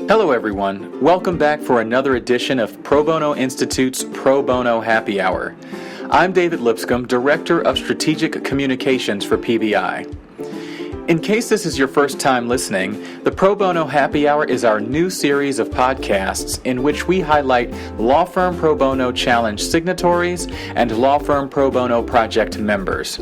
Hello everyone, welcome back for another edition of Pro Bono Institute's Pro Bono Happy Hour. I'm David Lipscomb, Director of Strategic Communications for PBI. In case this is your first time listening, the Pro Bono Happy Hour is our new series of podcasts in which we highlight Law Firm Pro Bono Challenge signatories and Law Firm Pro Bono Project members.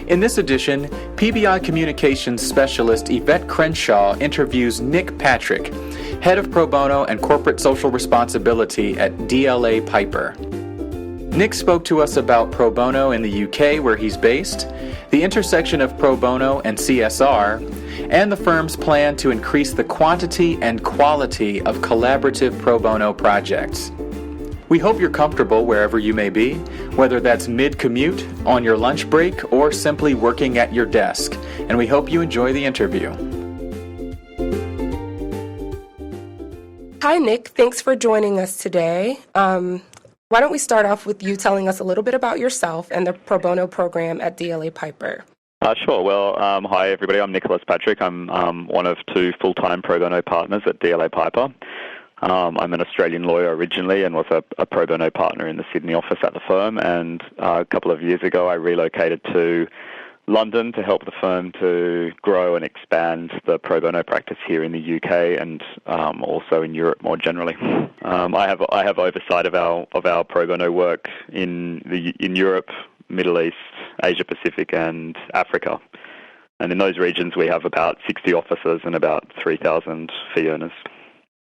In this edition, PBI Communications Specialist Yvette Crenshaw interviews Nick Patrick, Head of Pro Bono and Corporate Social Responsibility at DLA Piper. Nick spoke to us about Pro Bono in the UK, where he's based, the intersection of Pro Bono and CSR, and the firm's plan to increase the quantity and quality of collaborative Pro Bono projects. We hope you're comfortable wherever you may be, whether that's mid-commute, on your lunch break, or simply working at your desk, and we hope you enjoy the interview. Hi, Nick. Thanks for joining us today. Why don't we start off with you telling us a little bit about yourself and the Pro Bono program at DLA Piper? Sure. Well, hi, everybody. I'm Nicholas Patrick. I'm one of two full-time Pro Bono partners at DLA Piper. I'm an Australian lawyer originally and was a pro bono partner in the Sydney office at the firm, and a couple of years ago I relocated to London to help the firm to grow and expand the pro bono practice here in the UK and also in Europe more generally. I have oversight of our pro bono work in Europe, Middle East, Asia Pacific and Africa. And in those regions we have about 60 officers and about 3,000 fee earners.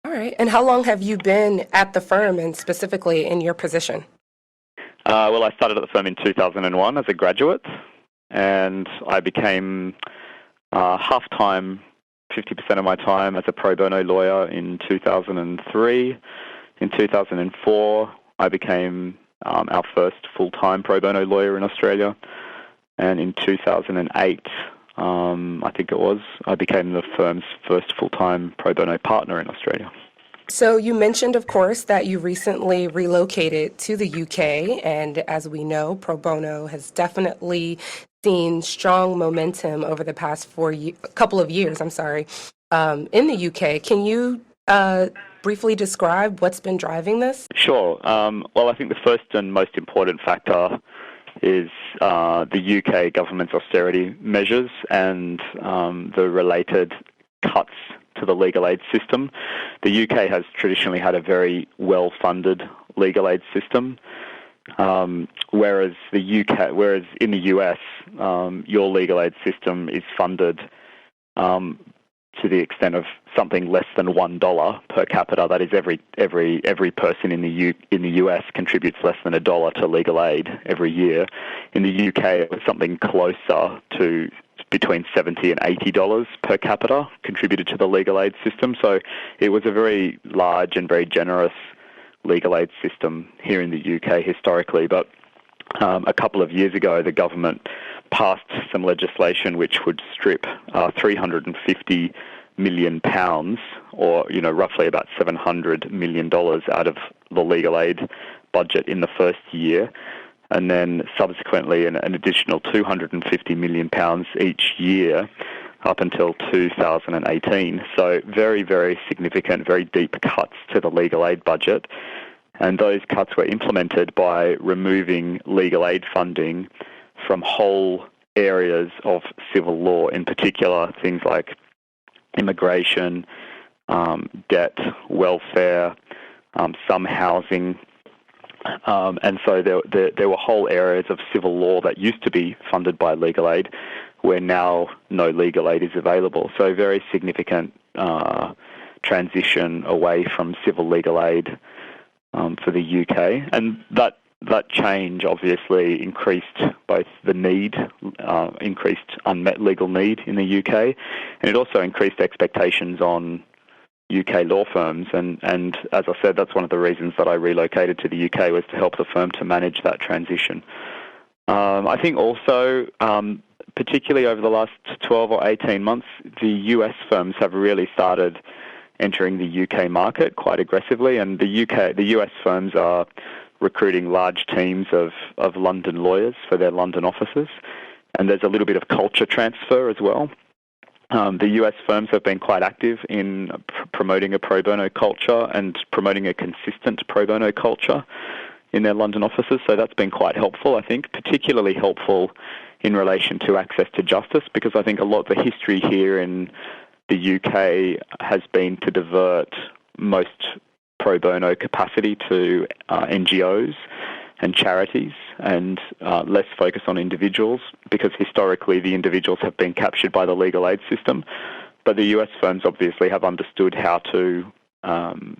All right. And how long have you been at the firm and specifically in your position? Well, I started at the firm in 2001 as a graduate, and I became half-time, 50% of my time as a pro bono lawyer in 2003. In 2004, I became our first full-time pro bono lawyer in Australia. And in 2008, I think it was, I became the firm's first full-time pro bono partner in Australia. So you mentioned, of course, that you recently relocated to the UK, and as we know, pro bono has definitely seen strong momentum over the past couple of years, in the UK. Can you briefly describe what's been driving this? Sure. Well, I think the first and most important factor is the UK government's austerity measures and the related cuts to the legal aid system. The UK has traditionally had a very well-funded legal aid system, whereas in the US, your legal aid system is funded to the extent of something less than $1 per capita. That is, every person in the US contributes less than $1 to legal aid every year. In the UK, it was something closer to between $70 and $80 per capita contributed to the legal aid system. So it was a very large and very generous legal aid system here in the UK historically. But a couple of years ago, the government passed some legislation which would strip £350 million, or roughly about $700 million out of the legal aid budget in the first year, and then subsequently an additional £250 million each year up until 2018. So very, very significant, very deep cuts to the legal aid budget. And those cuts were implemented by removing legal aid funding from whole areas of civil law, in particular things like immigration, debt, welfare, some housing. And so there were whole areas of civil law that used to be funded by legal aid where now no legal aid is available. So very significant transition away from civil legal aid for the UK. And that change obviously increased both the need, increased unmet legal need in the UK, and it also increased expectations on UK law firms. And as I said, that's one of the reasons that I relocated to the UK, was to help the firm to manage that transition. I think also, particularly over the last 12 or 18 months, the US firms have really started entering the UK market quite aggressively, and the US firms are recruiting large teams of London lawyers for their London offices, and there's a little bit of culture transfer as well. The US firms have been quite active in promoting a pro bono culture and promoting a consistent pro bono culture in their London offices. So that's been quite helpful, I think, particularly helpful in relation to access to justice, because I think a lot of the history here in the UK has been to divert most pro bono capacity to NGOs and charities, and less focus on individuals, because historically the individuals have been captured by the legal aid system. But the US firms obviously have understood how to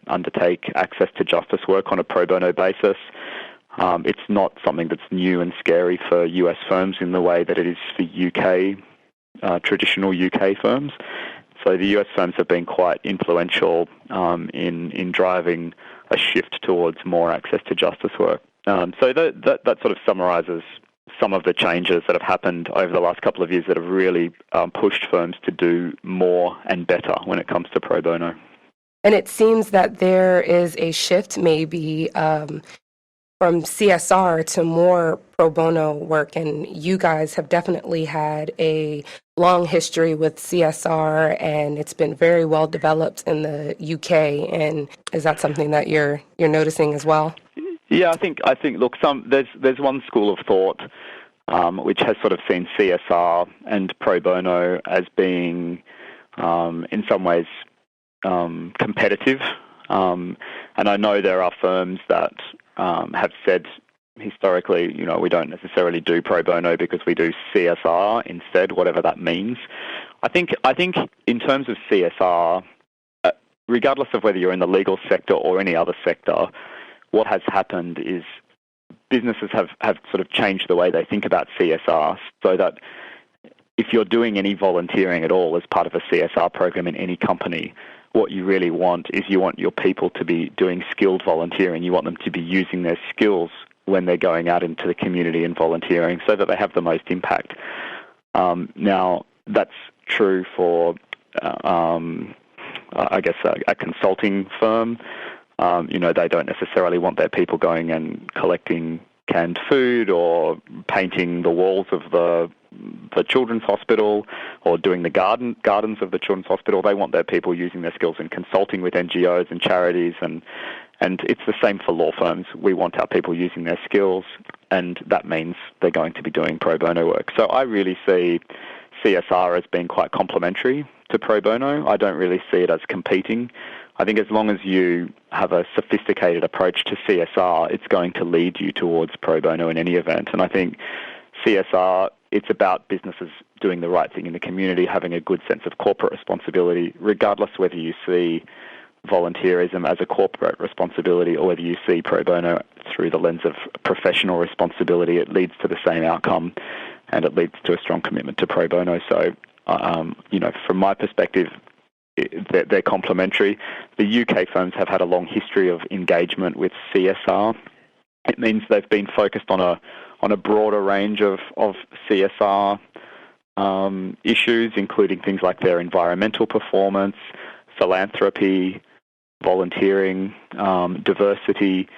undertake access to justice work on a pro bono basis. It's not something that's new and scary for US firms in the way that it is for traditional UK firms. So the US firms have been quite influential in driving a shift towards more access to justice work. So that sort of summarises some of the changes that have happened over the last couple of years that have really pushed firms to do more and better when it comes to pro bono. And it seems that there is a shift maybe from CSR to more pro bono work, and you guys have definitely had a long history with CSR, and it's been very well developed in the UK. And is that something that you're noticing as well? Yeah, I think. Look, there's one school of thought which has sort of seen CSR and pro bono as being, in some ways, competitive. And I know there are firms that have said historically, we don't necessarily do pro bono because we do CSR instead, whatever that means. I think in terms of CSR, regardless of whether you're in the legal sector or any other sector, what has happened is businesses have sort of changed the way they think about CSR, so that if you're doing any volunteering at all as part of a CSR program in any company, what you really want is you want your people to be doing skilled volunteering. You want them to be using their skills when they're going out into the community and volunteering, so that they have the most impact. Now, that's true for, I guess, a consulting firm. They don't necessarily want their people going and collecting canned food or painting the walls of the children's hospital or doing the gardens of the children's hospital. They want their people using their skills and consulting with NGOs and charities, and it's the same for law firms. We want our people using their skills, and that means they're going to be doing pro bono work. So I really see CSR as being quite complementary to pro bono. I don't really see it as competing. I think as long as you have a sophisticated approach to CSR, it's going to lead you towards pro bono in any event. And I think CSR, it's about businesses doing the right thing in the community, having a good sense of corporate responsibility, regardless whether you see volunteerism as a corporate responsibility or whether you see pro bono through the lens of professional responsibility. It leads to the same outcome, and it leads to a strong commitment to pro bono. So, from my perspective, they're complementary. The UK firms have had a long history of engagement with CSR. It means they've been focused on a broader range of CSR issues, including things like their environmental performance, philanthropy, volunteering, diversity.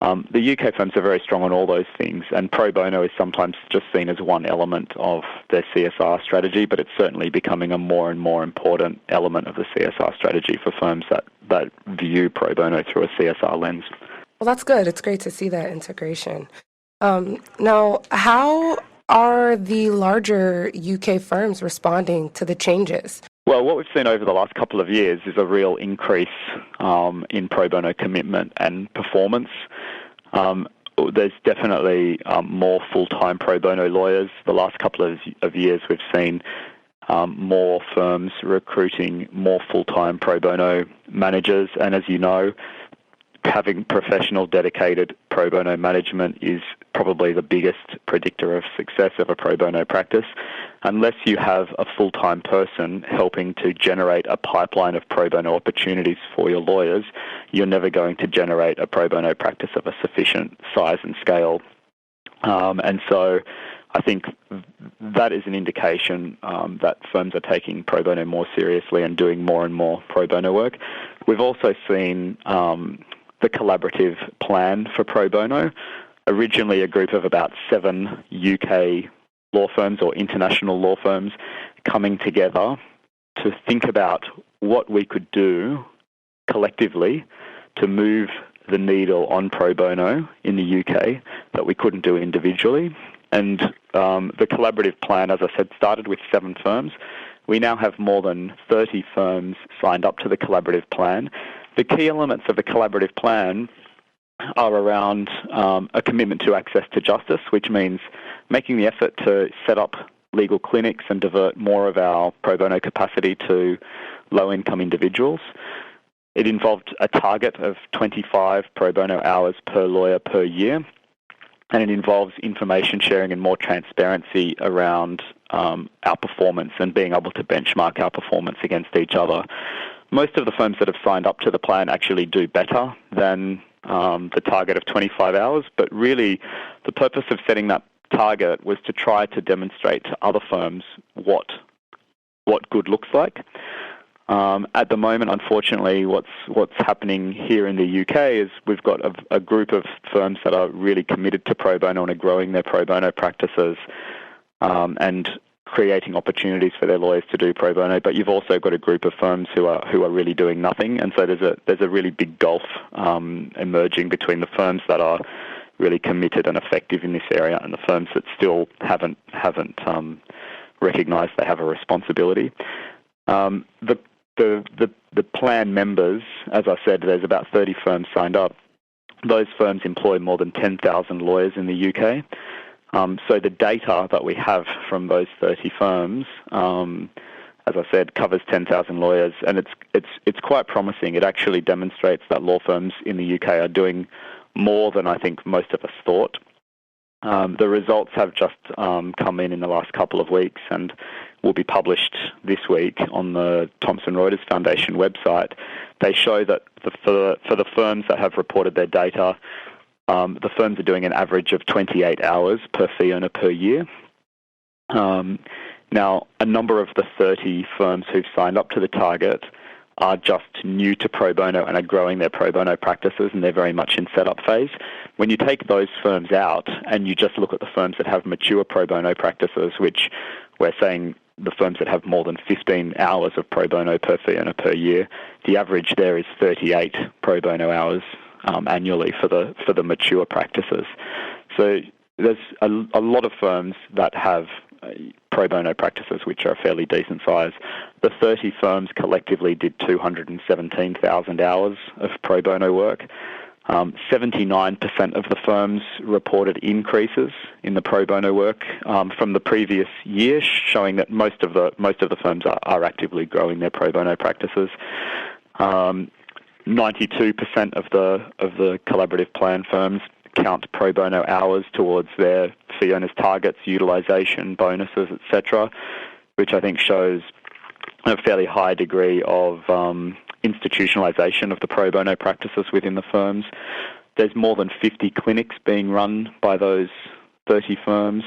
The UK firms are very strong on all those things, and pro bono is sometimes just seen as one element of their CSR strategy, but it's certainly becoming a more and more important element of the CSR strategy for firms that view pro bono through a CSR lens. Well, that's good. It's great to see that integration. Now, how are the larger UK firms responding to the changes? Well, what we've seen over the last couple of years is a real increase in pro bono commitment and performance. There's definitely more full-time pro bono lawyers. The last couple of years we've seen more firms recruiting more full-time pro bono managers. And as you know, having professional, dedicated pro bono management is probably the biggest predictor of success of a pro bono practice. Unless you have a full-time person helping to generate a pipeline of pro bono opportunities for your lawyers, you're never going to generate a pro bono practice of a sufficient size and scale. And so I think that is an indication that firms are taking pro bono more seriously and doing more and more pro bono work. We've also seen the collaborative plan for pro bono. Originally a group of about 7 UK law firms or international law firms coming together to think about what we could do collectively to move the needle on pro bono in the UK that we couldn't do individually. And the collaborative plan, as I said, started with 7 firms. We now have more than 30 firms signed up to the collaborative plan. The key elements of the collaborative plan are around a commitment to access to justice, which means making the effort to set up legal clinics and divert more of our pro bono capacity to low-income individuals. It involved a target of 25 pro bono hours per lawyer per year, and it involves information sharing and more transparency around our performance and being able to benchmark our performance against each other. Most of the firms that have signed up to the plan actually do better than the target of 25 hours, but really the purpose of setting that target was to try to demonstrate to other firms what good looks like. At the moment, unfortunately, what's happening here in the UK is we've got a group of firms that are really committed to pro bono and are growing their pro bono practices and creating opportunities for their lawyers to do pro bono. But you've also got a group of firms who are really doing nothing, and so there's a really big gulf emerging between the firms that are really committed and effective in this area and the firms that still haven't recognised they have a responsibility. The plan members, as I said, there's about 30 firms signed up. Those firms employ more than 10,000 lawyers in the UK. So the data that we have from those 30 firms, as I said, covers 10,000 lawyers, and it's quite promising. It actually demonstrates that law firms in the UK are doing more than I think most of us thought. The results have just come in the last couple of weeks and will be published this week on the Thomson Reuters Foundation website. They show that for the firms that have reported their data, the firms are doing an average of 28 hours per fee earner per year. Now, a number of the 30 firms who've signed up to the target are just new to pro bono and are growing their pro bono practices, and they're very much in setup phase. When you take those firms out and you just look at the firms that have mature pro bono practices, which we're saying the firms that have more than 15 hours of pro bono per fee earner per year, the average there is 38 pro bono hours annually for the mature practices. So there's a lot of firms that have pro bono practices which are a fairly decent size. The 30 firms collectively did 217,000 hours of pro bono work. 79% of the firms reported increases in the pro bono work from the previous year, showing that most of the firms are actively growing their pro bono practices. 92% of the collaborative plan firms count pro bono hours towards their fee earners targets, utilisation, bonuses, etc., which I think shows a fairly high degree of institutionalisation of the pro bono practices within the firms. There's more than 50 clinics being run by those 30 firms.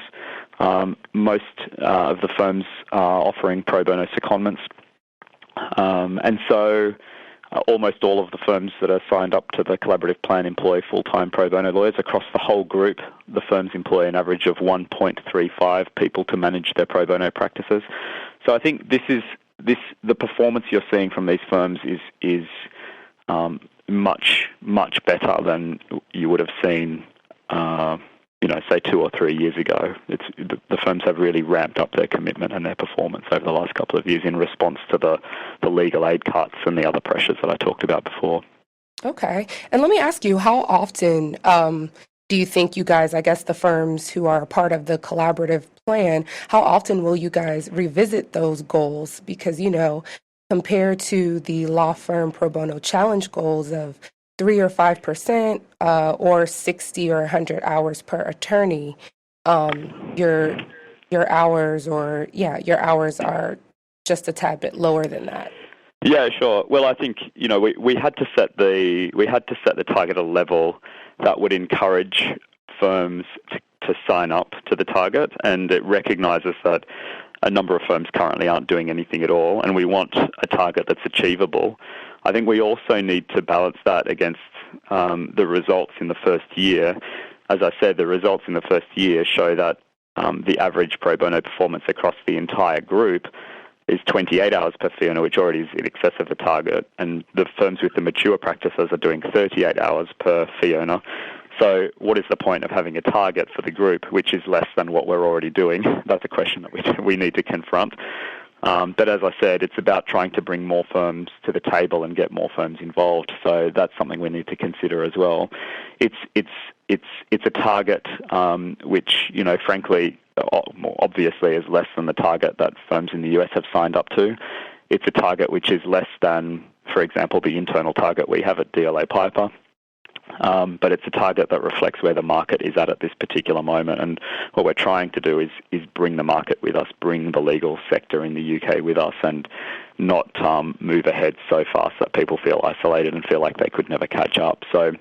Most of the firms are offering pro bono secondments. And so almost all of the firms that are signed up to the collaborative plan employ full-time pro bono lawyers. Across the whole group, the firms employ an average of 1.35 people to manage their pro bono practices. So I think the performance you're seeing from these firms is much better than you would have seen, say 2 or 3 years ago. The firms have really ramped up their commitment and their performance over the last couple of years in response to the legal aid cuts and the other pressures that I talked about before. Okay. And let me ask you, how often do you think you guys, I guess the firms who are a part of the collaborative plan, how often will you guys revisit those goals? Because, compared to the law firm pro bono challenge goals of 3 or 5%, or 60 or 100 hours per attorney, your hours are just a tad bit lower than that. Yeah, sure. Well, I think we had to set the target at a level that would encourage firms to sign up to the target, and it recognises that a number of firms currently aren't doing anything at all, and we want a target that's achievable. I think we also need to balance that against the results in the first year. As I said, the results in the first year show that the average pro bono performance across the entire group is 28 hours per fee earner, which already is in excess of the target, and the firms with the mature practices are doing 38 hours per fee earner. So what is the point of having a target for the group which is less than what we're already doing? That's a question that we need to confront. But as I said, it's about trying to bring more firms to the table and get more firms involved. So that's something we need to consider as well. It's a target which, frankly, obviously is less than the target that firms in the US have signed up to. It's a target which is less than, for example, the internal target we have at DLA Piper. But it's a target that reflects where the market is at this particular moment. And what we're trying to do is bring the market with us, bring the legal sector in the UK with us, and not move ahead so fast that people feel isolated and feel like they could never catch up. So,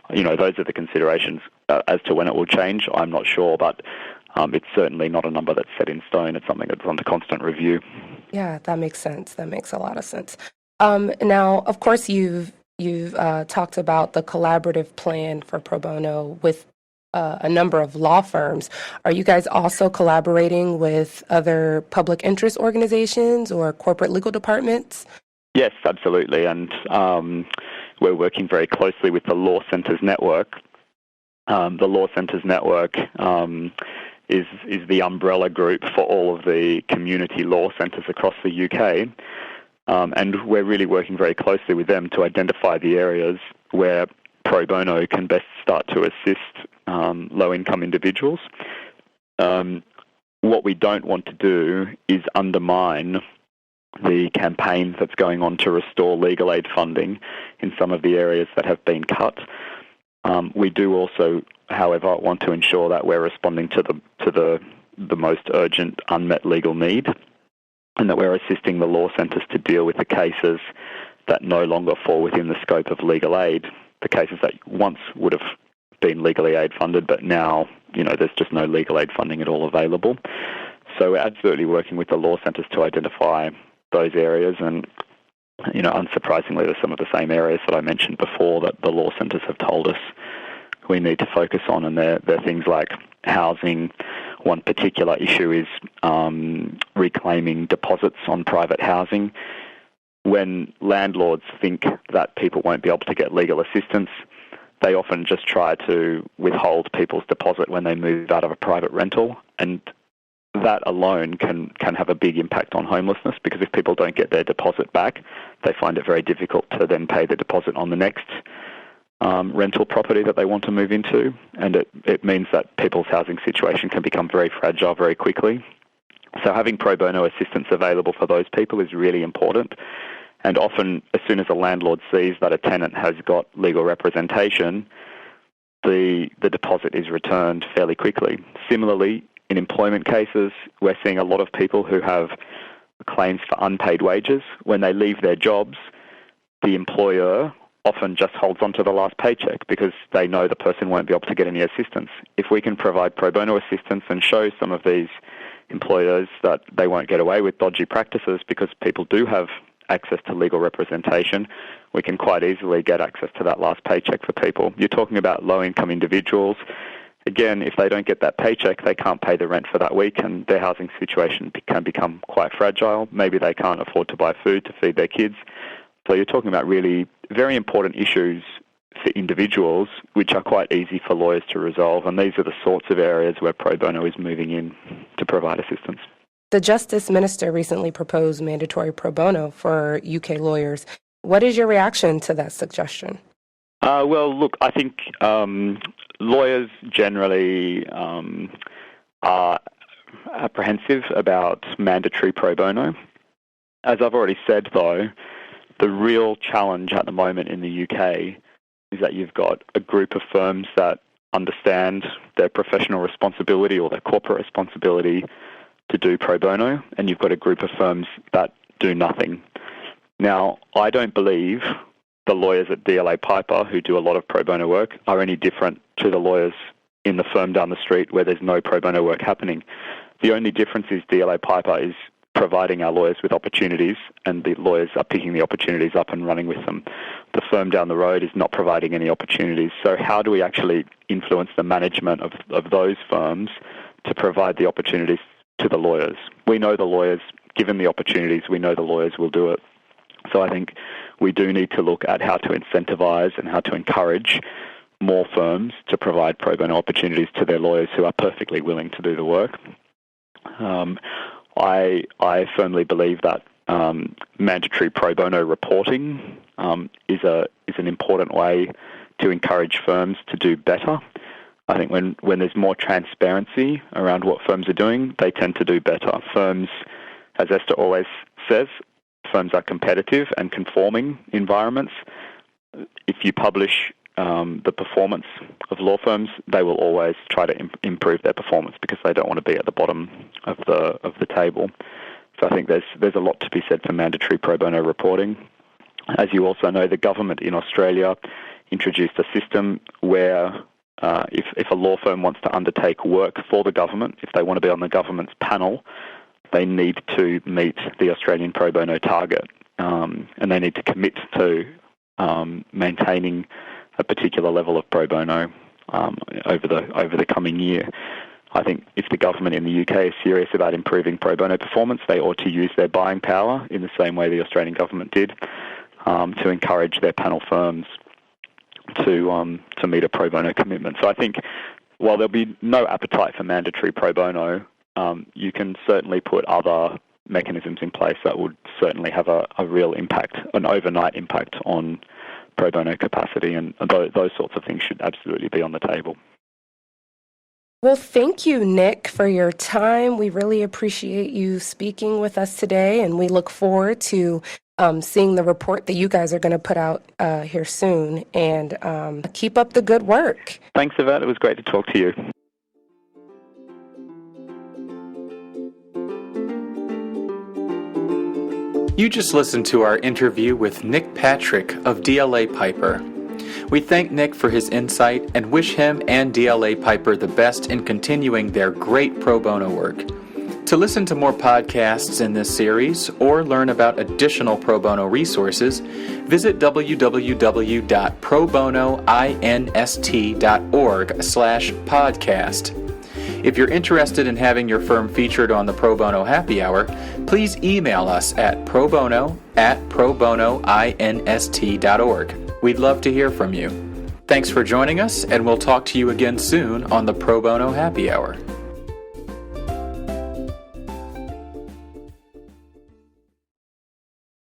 those are the considerations. As to when it will change, I'm not sure, but it's certainly not a number that's set in stone. It's something that's under constant review. Yeah, that makes sense. That makes a lot of sense. Now, of course, you've talked about the collaborative plan for Pro Bono with a number of law firms. Are you guys also collaborating with other public interest organizations or corporate legal departments? Yes, absolutely. And we're working very closely with the Law Centres Network. The Law Centres Network is the umbrella group for all of the community law centres across the UK. And we're really working very closely with them to identify the areas where Pro Bono can best start to assist low-income individuals. What we don't want to do is undermine the campaign that's going on to restore legal aid funding in some of the areas that have been cut. We do also, however, want to ensure that we're responding to the most urgent unmet legal need, and that we're assisting the law centres to deal with the cases that no longer fall within the scope of legal aid, the cases that once would have been legally aid funded, but now, there's just no legal aid funding at all available. So we're absolutely working with the law centres to identify those areas, and, unsurprisingly, there's some of the same areas that I mentioned before that the law centres have told us we need to focus on, and they're things like housing. One particular issue is reclaiming deposits on private housing. When landlords think that people won't be able to get legal assistance, they often just try to withhold people's deposit when they move out of a private rental, and that alone can have a big impact on homelessness, because if people don't get their deposit back, they find it very difficult to then pay the deposit on the next rental property that they want to move into, and it means that people's housing situation can become very fragile very quickly. So having pro bono assistance available for those people is really important, and often as soon as a landlord sees that a tenant has got legal representation, the deposit is returned fairly quickly. Similarly, in employment cases, we're seeing a lot of people who have claims for unpaid wages. When they leave their jobs, the employer often just holds on to the last paycheck because they know the person won't be able to get any assistance. If we can provide pro bono assistance and show some of these employers that they won't get away with dodgy practices because people do have access to legal representation, we can quite easily get access to that last paycheck for people. You're talking about low-income individuals. Again, if they don't get that paycheck, they can't pay the rent for that week, and their housing situation can become quite fragile. Maybe they can't afford to buy food to feed their kids. So you're talking about really very important issues for individuals, which are quite easy for lawyers to resolve, and these are the sorts of areas where pro bono is moving in to provide assistance. The Justice Minister recently proposed mandatory pro bono for UK lawyers. What is your reaction to that suggestion? Well, look, I think lawyers generally are apprehensive about mandatory pro bono. As I've already said, though, the real challenge at the moment in the UK is that you've got a group of firms that understand their professional responsibility or their corporate responsibility to do pro bono, and you've got a group of firms that do nothing. Now, I don't believe the lawyers at DLA Piper, who do a lot of pro bono work, are any different to the lawyers in the firm down the street where there's no pro bono work happening. The only difference is DLA Piper is providing our lawyers with opportunities, and the lawyers are picking the opportunities up and running with them. The firm down the road is not providing any opportunities. So how do we actually influence the management of those firms to provide the opportunities to the lawyers? We know the lawyers given the opportunities, we know the lawyers will do it. So I think we do need to look at how to incentivize and how to encourage more firms to provide pro bono opportunities to their lawyers who are perfectly willing to do the work. I firmly believe that mandatory pro bono reporting is an important way to encourage firms to do better. I think when there's more transparency around what firms are doing, they tend to do better. Firms, as Esther always says, firms are competitive and conforming environments. If you publish the performance of law firms, they will always try to improve their performance because they don't want to be at the bottom of the table. So I think there's a lot to be said for mandatory pro bono reporting. As you also know, the government in Australia introduced a system where if a law firm wants to undertake work for the government, if they want to be on the government's panel, they need to meet the Australian pro bono target, and they need to commit to maintaining a particular level of pro bono over the coming year. I think if the government in the UK is serious about improving pro bono performance, they ought to use their buying power in the same way the Australian government did to encourage their panel firms to meet a pro bono commitment. So I think while there'll be no appetite for mandatory pro bono, you can certainly put other mechanisms in place that would certainly have a real impact, an overnight impact on pro bono capacity, and those sorts of things should absolutely be on the table. Well, thank you, Nick, for your time. We really appreciate you speaking with us today, and we look forward to seeing the report that you guys are going to put out here soon. And keep up the good work. Thanks, Yvette. It was great to talk to you. You just listened to our interview with Nick Patrick of DLA Piper. We thank Nick for his insight and wish him and DLA Piper the best in continuing their great pro bono work. To listen to more podcasts in this series or learn about additional pro bono resources, visit www.probonoinst.org/podcast. If you're interested in having your firm featured on the Pro Bono Happy Hour, please email us at probono@probonoinst.org. We'd love to hear from you. Thanks for joining us, and we'll talk to you again soon on the Pro Bono Happy Hour.